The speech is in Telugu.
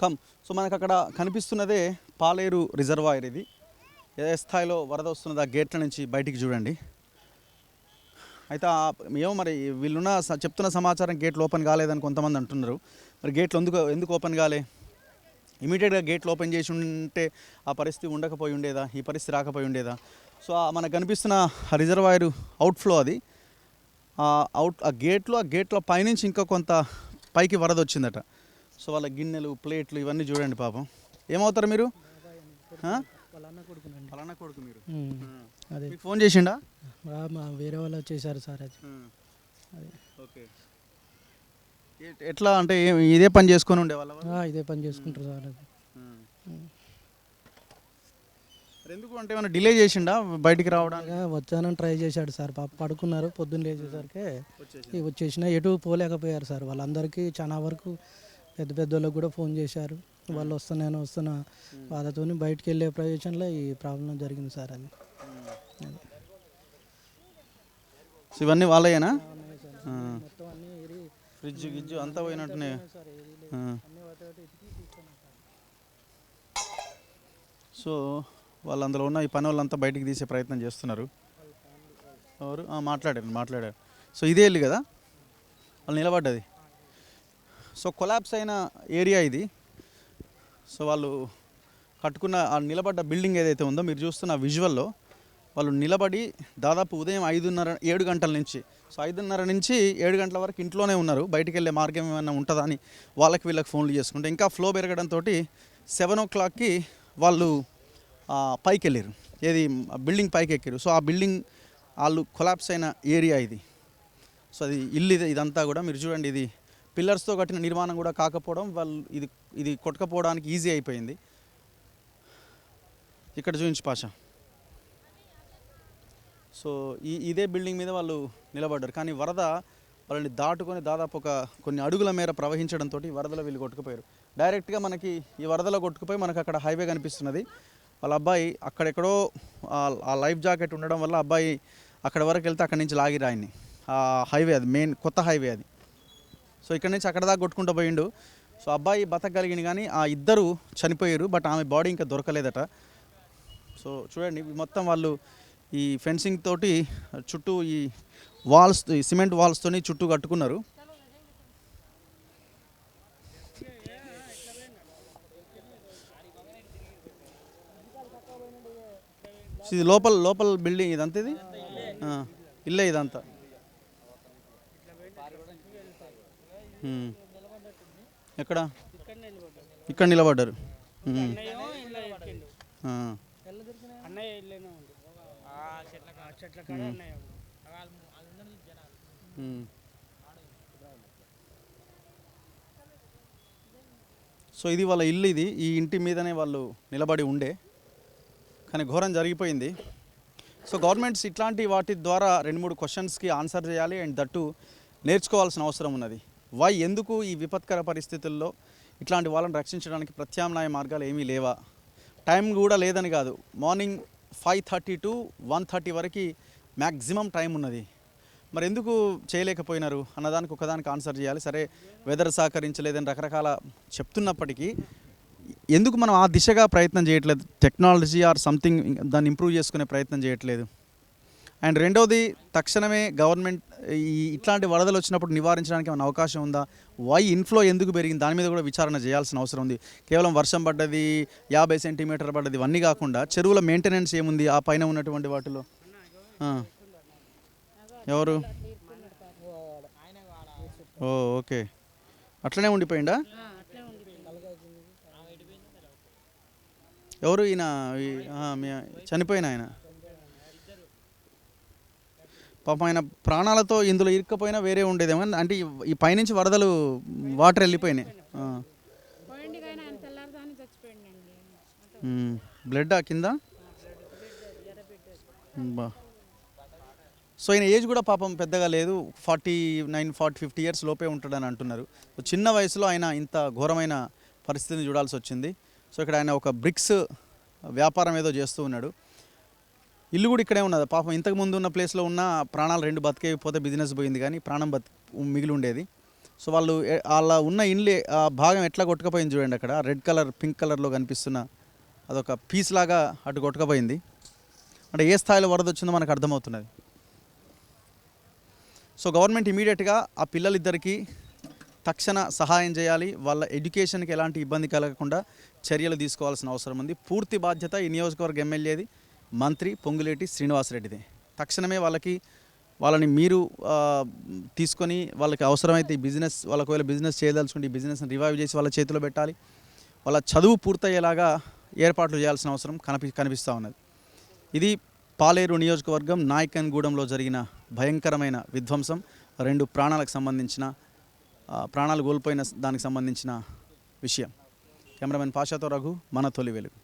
కమ్. సో మనకు అక్కడ కనిపిస్తున్నదే పాలేరు రిజర్వాయర్. ఇది ఏ స్థాయిలో వరద వస్తున్నది ఆ గేట్ల నుంచి బయటికి చూడండి. అయితే ఏమో మరి వీళ్ళున్న చెప్తున్న సమాచారం గేట్లు ఓపెన్ కాలేదని కొంతమంది అంటున్నారు. మరి గేట్లు ఎందుకు ఓపెన్ కాలే? ఇమీడియట్గా గేట్లు ఓపెన్ చేసి ఉంటే ఆ పరిస్థితి ఉండకపోయి ఉండేదా, ఈ పరిస్థితి రాకపోయి ఉండేదా? సో మనకు కనిపిస్తున్న రిజర్వాయర్ అవుట్ఫ్లో అది. ఆ గేట్ల పైనుంచి ఇంకా కొంత పైకి వరద వచ్చిందట. సో వాళ్ళ గిన్నెలు, ప్లేట్లు ఇవన్నీ చూడండి. పాపం ఏమవుతారు మీరు? పలానా కొడుకు మీరు. అదే మీకు ఫోన్ చేసిండా? వేరే వాళ్ళు వచ్చేసారు సార్. అది ఓకే. ఎట్లా అంటే ఇదే పని చేసుకొని ఉండేవాళ్ళ? ఇదే పని చేసుకుంటారు సార్. అది ఎందుకు అంటే ఏమైనా డిలే చేసిండా బయటికి రావడానికి? వచ్చానని ట్రై చేశాడు సార్. పాప పడుకున్నారు. పొద్దున్న లేచేసరికి వచ్చేసిన ఎటు పోలేకపోయారు సార్. వాళ్ళందరికీ చాలా వరకు పెద్ద వాళ్ళకి కూడా ఫోన్ చేశారు. వాళ్ళు వస్తున్నా వాళ్ళతో బయటికి వెళ్ళే ప్రయోజనంలో ఈ ప్రాబ్లం జరిగింది సార్. అది ఇవన్నీ వాళ్ళయేనా? ఫ్రిడ్జ్ గిజ్జు అంతా పోయినట్టునే. సో వాళ్ళందులో ఉన్న ఈ పని వాళ్ళంతా బయటికి తీసే ప్రయత్నం చేస్తున్నారు. ఎవరు మాట్లాడారు. సో ఇదే ఇల్లు కదా వాళ్ళు నిలబడ్డది. సో కొలాప్స్ అయిన ఏరియా ఇది. సో వాళ్ళు కట్టుకున్న ఆ నిలబడ్డ బిల్డింగ్ ఏదైతే ఉందో మీరు చూస్తున్న విజువల్లో వాళ్ళు నిలబడి దాదాపు ఉదయం 7 గంటల నుంచి, సో 5:30 నుంచి 7 గంటల వరకు ఇంట్లోనే ఉన్నారు. బయటికి వెళ్ళే మార్గం ఏమైనా ఉంటుందా అని వీళ్ళకి ఫోన్లు చేసుకుంటే ఇంకా ఫ్లో పెరగడంతో 7 o'clockకి వాళ్ళు పైకి వెళ్ళారు. ఏది బిల్డింగ్ పైకి ఎక్కారు. సో ఆ బిల్డింగ్ వాళ్ళు కొలాప్స్ అయిన ఏరియా ఇది. సో అది ఇల్లు ఇదంతా కూడా మీరు చూడండి. ఇది పిల్లర్స్తో కట్టిన నిర్మాణం కూడా కాకపోవడం వాళ్ళు ఇది కొట్టుకపోవడానికి ఈజీ అయిపోయింది. ఇక్కడ చూపించు పాష. సో ఇదే బిల్డింగ్ మీద వాళ్ళు నిలబడ్డారు. కానీ వరద వాళ్ళని దాటుకొని దాదాపు కొన్ని అడుగుల మేర ప్రవహించడంతో వరదలో వీళ్ళు కొట్టుకుపోయారు. డైరెక్ట్గా మనకి ఈ వరదలో కొట్టుకుపోయి మనకు అక్కడ హైవే కనిపిస్తున్నది. వాళ్ళ అబ్బాయి అక్కడెక్కడో ఆ లైఫ్ జాకెట్ ఉండడం వల్ల అబ్బాయి అక్కడ వరకు వెళ్తే అక్కడి నుంచి లాగిరు ఆయన్ని. ఆ హైవే అది మెయిన్ కొత్త హైవే అది. సో ఇక్కడ నుంచి అక్కడ దాకా కొట్టుకుంటూ పోయిండు. సో అబ్బాయి బతకగలిగింది కానీ ఆ ఇద్దరు చనిపోయారు. బట్ ఆమె బాడీ ఇంకా దొరకలేదట. సో చూడండి మొత్తం వాళ్ళు ఈ ఫెన్సింగ్ తోటి చుట్టూ ఈ సిమెంట్ వాల్స్తోని చుట్టూ కట్టుకున్నారు. ఇది లోపల బిల్డింగ్ ఇదంతా. ఇది ఇల్లే ఇదంతా. ఎక్కడ? ఇక్కడ నిలబడ్డారు. సో ఇది వాళ్ళ ఇల్లు. ఈ ఇంటి మీదనే వాళ్ళు నిలబడి ఉండే, కానీ ఘోరం జరిగిపోయింది. సో గవర్నమెంట్స్ ఇట్లాంటి వాటి ద్వారా 2-3 క్వశ్చన్స్కి ఆన్సర్ చేయాలి. అండ్ దట్టు నేర్చుకోవాల్సిన అవసరం ఉన్నది. ఎందుకు ఈ విపత్కర పరిస్థితుల్లో ఇట్లాంటి వాళ్ళని రక్షించడానికి ప్రత్యామ్నాయ మార్గాలు ఏమీ లేవా? టైం కూడా లేదని కాదు. మార్నింగ్ 5:30 to 1:30 వరకు మ్యాక్సిమం టైం ఉన్నది. మరి ఎందుకు చేయలేకపోయినారు అన్నదానికి ఒకదానికి ఆన్సర్ చేయాలి. సరే వెదర్ సహకరించలేదని రకరకాల చెప్తున్నప్పటికీ ఎందుకు మనం ఆ దిశగా ప్రయత్నం చేయట్లేదు? టెక్నాలజీ ఆర్ సంథింగ్ దాన్ని ఇంప్రూవ్ చేసుకునే ప్రయత్నం చేయట్లేదు. అండ్ రెండవది, తక్షణమే గవర్నమెంట్ ఇట్లాంటి వరదలు వచ్చినప్పుడు నివారించడానికి ఏమైనా అవకాశం ఉందా? ఇన్ఫ్లో ఎందుకు పెరిగింది దాని మీద కూడా విచారణ చేయాల్సిన అవసరం ఉంది. కేవలం వర్షం పడ్డది, 50 సెంటీమీటర్ పడ్డది ఇవన్నీ కాకుండా చెరువుల మెయింటెనెన్స్ ఏముంది ఆ పైన ఉన్నటువంటి వాటిలో? ఎవరు? ఓకే, అట్లనే ఉండిపోయిందా? ఎవరు ఈయన? చనిపోయిన ఆయన పాపం. ఆయన ప్రాణాలతో ఇందులో ఇరుక్కపోయినా వేరే ఉండేదేమో. అంటే ఈ పైనుంచి వరదలు వాటర్ వెళ్ళిపోయినాయి. బ్లడ్ కింద. సో ఆయన ఏజ్ కూడా పాపం పెద్దగా లేదు. 49-50 years లోపే ఉంటాడని అంటున్నారు. చిన్న వయసులో ఆయన ఇంత ఘోరమైన పరిస్థితిని చూడాల్సి వచ్చింది. సో ఇక్కడ ఆయన ఒక బ్రిక్స్ వ్యాపారం ఏదో చేస్తూ ఉన్నాడు. ఇల్లు కూడా ఇక్కడే ఉన్నది. పాపం ఇంతకు ముందు ఉన్న ప్లేస్లో ఉన్న ప్రాణాలు 2 బతికేయకపోతే బిజినెస్ పోయింది, కానీ ప్రాణం మిగిలి ఉండేది. సో వాళ్ళు వాళ్ళ ఉన్న ఇండ్లు ఆ భాగం ఎట్లా కొట్టుకపోయింది చూడండి, అక్కడ రెడ్ కలర్ పింక్ కలర్లో కనిపిస్తున్న అదొక పీస్ లాగా అటు కొట్టుకపోయింది. అంటే ఏ స్థాయిలో వరద వచ్చిందో మనకు అర్థమవుతున్నది. సో గవర్నమెంట్ ఇమీడియట్గా ఆ పిల్లలిద్దరికీ తక్షణ సహాయం చేయాలి. వాళ్ళ ఎడ్యుకేషన్కి ఎలాంటి ఇబ్బంది కలగకుండా చర్యలు తీసుకోవాల్సిన అవసరం ఉంది. పూర్తి బాధ్యత ఈ నియోజకవర్గ ఎమ్మెల్యేది, మంత్రి పొంగులేటి శ్రీనివాసరెడ్డిది. తక్షణమే వాళ్ళని మీరు తీసుకొని వాళ్ళకి అవసరమైతే ఈ బిజినెస్, వాళ్ళకి ఒకవేళ బిజినెస్ చేయదలుచుకుంటే ఈ బిజినెస్ని రివైవ్ చేసి వాళ్ళ చేతిలో పెట్టాలి. వాళ్ళ చదువు పూర్తయ్యేలాగా ఏర్పాట్లు చేయాల్సిన అవసరం కనిపిస్తూ ఉన్నది. ఇది పాలేరు నియోజకవర్గం నాయకన్గూడెంలో జరిగిన భయంకరమైన విధ్వంసం, 2 ప్రాణాలకు సంబంధించిన ప్రాణాలు కోల్పోయిన దానికి సంబంధించిన విషయం. కెమెరామెన్ పాషాతో రఘు, మన తొలి వెలుగు.